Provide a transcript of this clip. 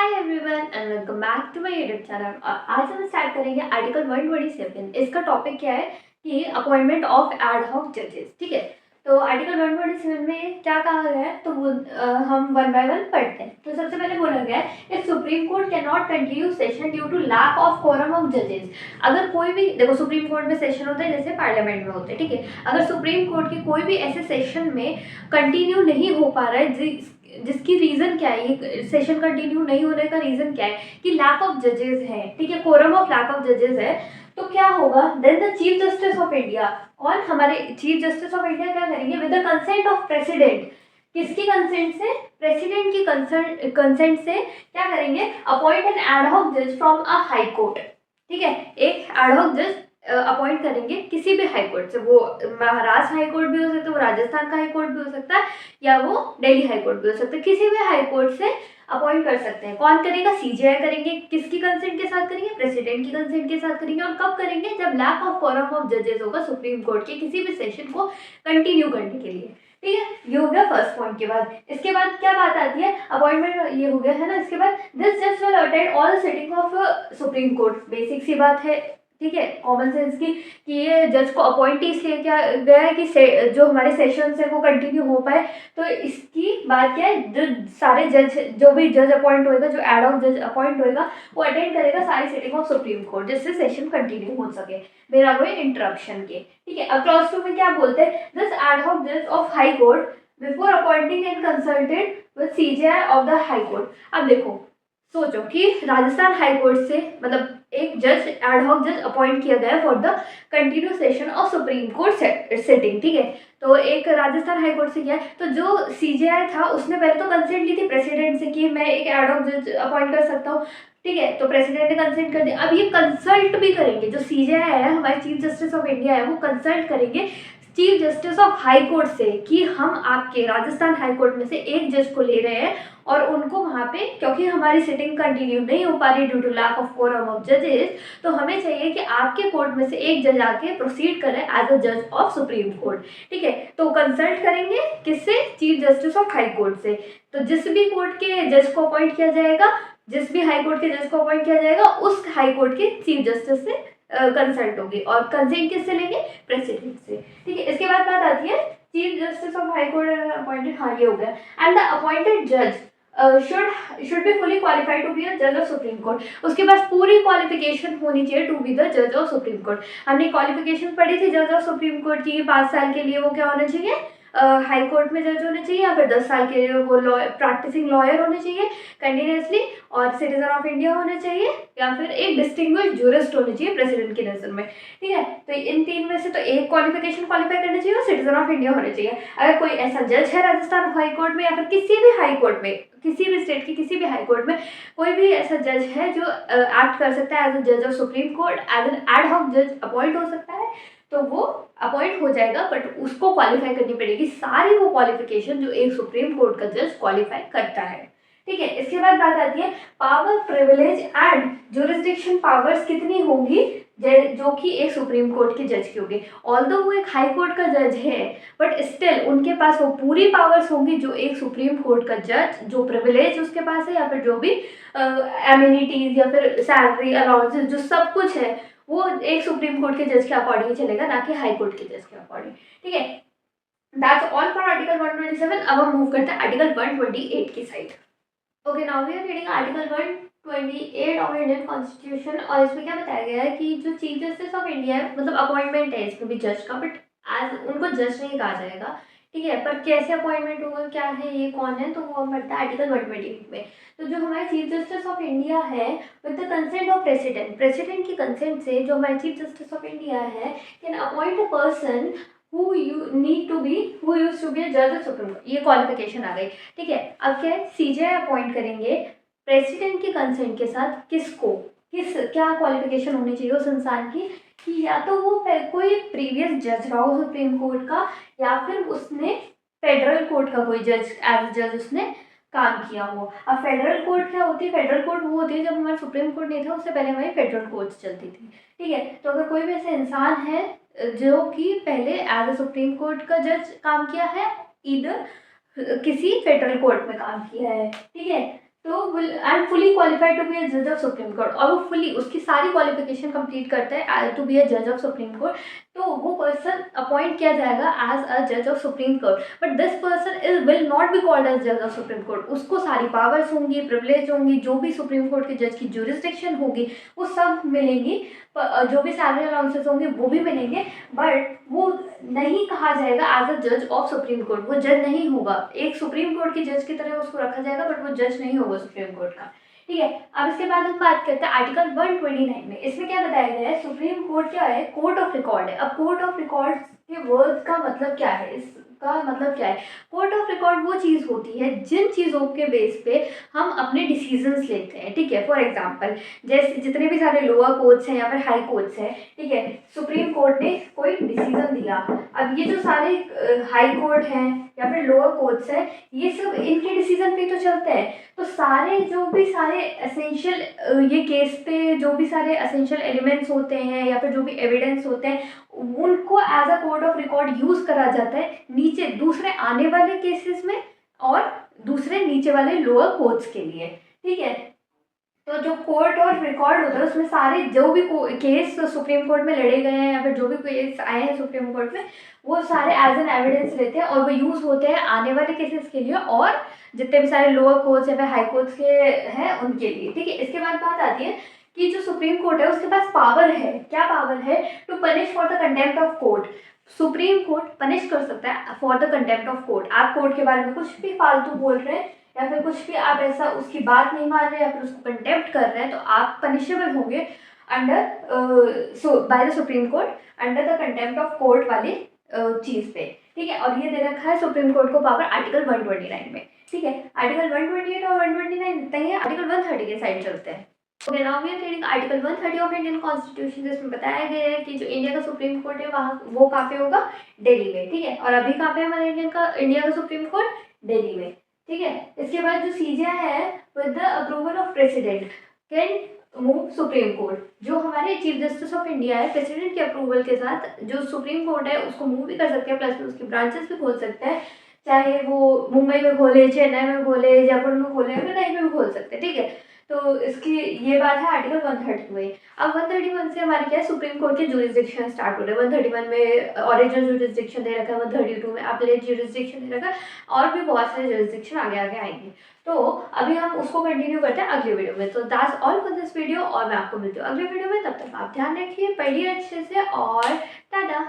Hi everyone and welcome back to my YouTube channel. और आज हम स्टार्ट करेंगे आर्टिकल 127। इसका टॉपिक क्या है कि अपॉइंटमेंट ऑफ एड हॉक जजेस। ठीक है, तो आर्टिकल 127 में क्या कहा गया है तो वो हम वन बाय वन पढ़ते हैं। तो सबसे पहले बोला गया है if supreme court can not continue session due to lack of quorum of जजेस। अगर कोई भी देखो, सुप्रीम कोर्ट में सेशन होता है जैसे पार्लियामेंट में होते हैं। ठीक है, अगर सुप्रीम कोर्ट के कोई भी ऐसे सेशन में कंटिन्यू नहीं हो पा रहा है जिसकी रीजन क्या है, ये सेशन कंटिन्यू नहीं होने का रीजन क्या है कि लैक ऑफ जजेस है। ठीक है, कोरम ऑफ लैक ऑफ जजेस है, तो क्या होगा then the chief justice of India और हमारे चीफ जस्टिस ऑफ इंडिया क्या करेंगे with the consent of president. किसकी कंसेंट से? प्रेसिडेंट की कंसेंट से क्या करेंगे, अपॉइंट एन एडहॉक जज फ्रॉम अ हाई कोर्ट। ठीक है, एक एडहॉक जज अपॉइंट करेंगे किसी भी हाई कोर्ट से। वो महाराष्ट्र हाई कोर्ट भी हो सकता है, वो राजस्थान का हाई कोर्ट भी हो सकता है, या वो दिल्ली हाई कोर्ट भी हो सकता है। किसी भी हाई कोर्ट से अपॉइंट कर सकते हैं। कौन करेगा? सीजेआई करेंगे। किसकी कंसेंट के साथ करेंगे? प्रेसिडेंट की कंसेंट के साथ करेंगे। और कब करेंगे? जब लैक ऑफ कोरम ऑफ जजेस होगा सुप्रीम कोर्ट के किसी भी सेशन को कंटिन्यू करने के लिए। ठीक है, ये हो गया फर्स्ट पॉइंट के बाद। इसके बाद क्या बात आती है, अपॉइंटमेंट ये हो गया है ना। इसके बाद दिस जज will attend all sitting of Supreme Court. Basic सी बात है, ठीक है, कॉमन सेंस की कि ये जज को अपॉइंट इसलिए क्या गया है कि जो हमारे सेशन है वो कंटिन्यू हो पाए। तो इसकी बात क्या है, जो सारे जज, जो भी जज अपॉइंट होएगा, जो एड हॉक जज अपॉइंट होएगा, वो अटेंड करेगा सारी सिटिंग ऑफ सुप्रीम कोर्ट जिससे सेशन कंटिन्यू हो सके बिना कोई इंटरप्शन के। ठीक है, अब क्लॉज 2 में क्या बोलते हैं, दिस एड हॉक जज of high court before appointing and consulted with CJI of the high court. अब देखो, सोचो कि राजस्थान हाई कोर्ट से मतलब एक जज एड हॉक जज अपॉइंट किया गया for the continue session of Supreme court sitting. ठीक है, तो एक राजस्थान हाई कोर्ट से किया है, तो जो सीजेआई था उसने पहले तो कंसेंट ली थी प्रेसिडेंट से कि मैं एक एड हॉक जज अपॉइंट कर सकता हूँ। ठीक है, तो प्रेसिडेंट ने कंसेंट कर दिया। अब ये कंसल्ट भी करेंगे, जो सीजेआई है हमारे चीफ जस्टिस ऑफ इंडिया है, वो कंसल्ट करेंगे chief justice of high court से कि हम आपके राजस्थान हाई कोर्ट में से एक जज को ले रहे हैं और उनको वहाँ पे, क्योंकि हमारी सिटिंग कंटिन्यू नहीं हो पा रही due to lack of quorum of जजेस, तो हमें चाहिए कि आपके कोर्ट में से एक जज आके प्रोसीड करे एज अ जज ऑफ सुप्रीम कोर्ट। ठीक है, तो कंसल्ट करेंगे किससे? Chief justice of high court से। तो जिस भी कोर्ट के जज को अपॉइंट किया जाएगा, जिस भी हाई कोर्ट के जज को अपॉइंट किया जाएगा, उस हाई कोर्ट के चीफ जस्टिस से कंसल्ट होगी। और कंसेंट किससे लेंगे? प्रेसिडेंट से। ठीक है, इसके बाद बात आती है chief justice of high court appointed. हाँ, ये हो गया। एंड द अपॉइंटेड जज should be fully qualified to be a judge of Supreme Court। उसके पास पूरी क्वालिफिकेशन होनी चाहिए टू बी द जज ऑफ सुप्रीम कोर्ट। हमने क्वालिफिकेशन पढ़ी थी जज ऑफ सुप्रीम कोर्ट की, 5 साल के लिए वो क्या होना चाहिए, हाई कोर्ट में जज होने चाहिए, या फिर 10 साल के लिए वो प्रैक्टिसिंग लॉयर होने चाहिए कंटिन्यूसली, और सिटीजन ऑफ इंडिया होने चाहिए, या फिर एक डिस्टिंग्विश्ड जूरिस्ट होने चाहिए प्रेसिडेंट की नजर में। ठीक है, तो इन तीन में से तो एक क्वालिफिकेशन क्वालिफाई करना चाहिए और सिटीजन ऑफ इंडिया होने चाहिए। अगर कोई ऐसा जज है राजस्थान हाई कोर्ट में या फिर किसी भी हाई कोर्ट में, किसी भी स्टेट की किसी भी हाई कोर्ट में कोई भी ऐसा जज है जो एक्ट कर सकता है एज अ जज of Supreme court, as an ad hoc जज अपॉइंट हो सकता है, तो वो अपॉइंट हो जाएगा, बट उसको क्वालिफाई करनी पड़ेगी सारी वो क्वालिफिकेशन जो एक सुप्रीम कोर्ट का जज क्वालिफाई करता है। ठीक है, इसके बाद बात आती है power, privilege and jurisdiction powers कितनी होंगी जो कि एक सुप्रीम कोर्ट के जज की होगी। ऑल्दो वो एक हाई कोर्ट का जज है, बट स्टिल उनके पास वो पूरी पावर्स होंगी जो एक सुप्रीम कोर्ट का जज, जो प्रिविलेज उसके पास है, या फिर जो भी एमिनिटीज या फिर सैलरी अलाउंसेस जो सब कुछ है, वो एक सुप्रीम कोर्ट के जज के अकॉर्डिंग चलेगा, ना कि हाई कोर्ट के जज के अकॉर्डिंग। ठीक है, दैट्स ऑल फॉर आर्टिकल 127। अब हम मूव करते हैं आर्टिकल 128 की साइड। Okay, now we are reading article 128 of Indian constitution. और इसमें क्या बताया गया है कि जो चीफ जस्टिस ऑफ इंडिया है, मतलब अपॉइंटमेंट है इसमें भी जज का, बट एज उनको जज नहीं कहा जाएगा। ठीक है, पर कैसे अपॉइंटमेंट होगा, क्या है, ये कौन है, तो वो पढ़ता है आर्टिकल 128 में। तो जो हमारे चीफ जस्टिस ऑफ इंडिया है with the consent of president, president की कंसेंट से जो हमारे चीफ जस्टिस ऑफ इंडिया है can appoint a person who you need to be who used to be a judge of supreme court। ये qualification आ गई। ठीक है, अब क्या है, सीजेआई अपॉइंट करेंगे प्रेसिडेंट की कंसेंट के साथ। किसको, क्या क्वालिफिकेशन होनी चाहिए उस इंसान की कि या तो वो कोई प्रीवियस जज रहा हो सुप्रीम कोर्ट का, या फिर उसने फेडरल कोर्ट का कोई जज एज जज उसने काम किया हो। अब फेडरल कोर्ट क्या होती है? फेडरल कोर्ट वो होती है जब हमारा सुप्रीम कोर्ट नहीं था उससे पहले हमारी फेडरल कोर्ट्स चलती थी। ठीक है, तो अगर कोई भी ऐसा इंसान है जो कि पहले एज अ सुप्रीम कोर्ट का जज काम किया है, इधर किसी फेडरल कोर्ट में काम किया है, ठीक है, तो will and fully qualified to be a जज ऑफ सुप्रीम कोर्ट, और वो फुली उसकी सारी क्वालिफिकेशन कंप्लीट करता है टू बी अ जज ऑफ सुप्रीम कोर्ट, तो वो पर्सन अपॉइंट किया जाएगा एज अ जज of Supreme Court. But this person is will not be called as जज ऑफ सुप्रीम कोर्ट। उसको सारी पावर्स होंगी, प्रिविलेज होंगी, जो भी सुप्रीम कोर्ट के जज की ज्यूरिसडिक्शन होगी वो सब मिलेंगी, जो भी सैलरी अलाउंसेस होंगे वो भी मिलेंगे, बट वो नहीं कहा जाएगा एज अ जज ऑफ सुप्रीम कोर्ट। वो जज नहीं होगा, एक सुप्रीम कोर्ट के जज की तरह उसको रखा जाएगा, बट वो जज नहीं होगा सुप्रीम कोर्ट का। ठीक है, अब इसके बाद हम बात करते हैं आर्टिकल 129 में। इसमें क्या बताया गया है, सुप्रीम कोर्ट क्या है, कोर्ट ऑफ रिकॉर्ड है। अब कोर्ट ऑफ रिकॉर्ड के वर्ड का मतलब क्या है, इसका मतलब क्या है, कोर्ट ऑफ रिकॉर्ड वो चीज़ होती है जिन चीज़ों के बेस पे हम अपने डिसीजंस लेते हैं। ठीक है, फॉर एग्जांपल जैसे जितने भी सारे लोअर कोर्ट्स हैं या फिर हाई कोर्ट्स हैं, ठीक है, सुप्रीम कोर्ट ने कोई डिसीजन दिया, अब ये जो सारे हाई कोर्ट हैं या फिर लोअर कोर्ट्स हैं, ये सब इनके डिसीजन पे तो चलते हैं। तो सारे जो भी सारे एसेंशियल ये केस पे जो भी सारे एसेंशियल एलिमेंट्स होते हैं या फिर जो भी एविडेंस होते हैं, उनको as a court of record use करा जाता है नीचे दूसरे आने वाले केसेस में और दूसरे नीचे वाले लोअर कोर्ट्स के लिए। ठीक है, तो जो कोर्ट और रिकॉर्ड होता है उसमें सारे जो भी केस सुप्रीम कोर्ट में लड़े गए हैं या फिर जो भी केस आए हैं सुप्रीम कोर्ट में, वो सारे एज एन एविडेंस रहते हैं और वो यूज़ होते हैं आने वाले केसेस के लिए और जितने भी सारे लोअर कोर्ट्स या फिर हाई कोर्ट्स के हैं उनके लिए। ठीक है, इसके बाद बात आती है कि जो सुप्रीम कोर्ट है उसके पास पावर है, क्या पावर है, to punish for the contempt of court. Supreme court punish कर सकता है for the contempt of court. आप कोर्ट के बारे में कुछ भी फालतू बोल रहे हैं या फिर कुछ भी आप ऐसा उसकी बात नहीं मान रहे या फिर उसको कंटेम्प्ट कर रहे हैं, तो आप पनिशेबल होंगे under by the supreme court under the contempt of court वाली चीज़ पे। ठीक है, और ये दे रखा है सुप्रीम कोर्ट को पावर आर्टिकल 129 में। ठीक है, आर्टिकल 128 और 129 इतना ही है, आर्टिकल 130 के साइड चलते हैं। Okay, now we are reading article 130 of Indian constitution, जिसमें बताया गया है कि जो इंडिया का सुप्रीम कोर्ट है वहाँ वो कहाँ पे होगा, दिल्ली में। ठीक है, और अभी कहाँ पे है हमारा इंडिया का सुप्रीम कोर्ट, दिल्ली में। ठीक है, इसके बाद जो सीजेआई है with the approval of president can move supreme court. जो हमारे चीफ जस्टिस ऑफ इंडिया है, प्रेसिडेंट के अप्रूवल के साथ जो सुप्रीम कोर्ट है उसको मूव भी कर सकते हैं, प्लस में उसकी ब्रांचेस भी खोल सकते हैं, चाहे वो मुंबई में खोले, चेन्नई में खोले, जयपुर में खोले, फिर कहीं पे भी खोल सकते हैं। ठीक है, तो इसकी ये बात है आर्टिकल 130 में। अब 131 से हमारे क्या है, सुप्रीम कोर्ट के जुरिस्डिक्शन स्टार्ट हो रहे हैं। 131 में ओरिजिनल जुरिस्डिक्शन दे रखा है, 132 में अपीलेट जुरिस्डिक्शन दे रखा है, और भी बहुत सारे जुरिस्डिक्शन आगे आगे आएंगे। तो अभी हम उसको कंटिन्यू करते हैं अगले वीडियो में। तो that's all for this video, और मैं आपको मिलती हूँ अगले वीडियो में। तब तक आप ध्यान रखिए, पढ़िए अच्छे से, और टाटा।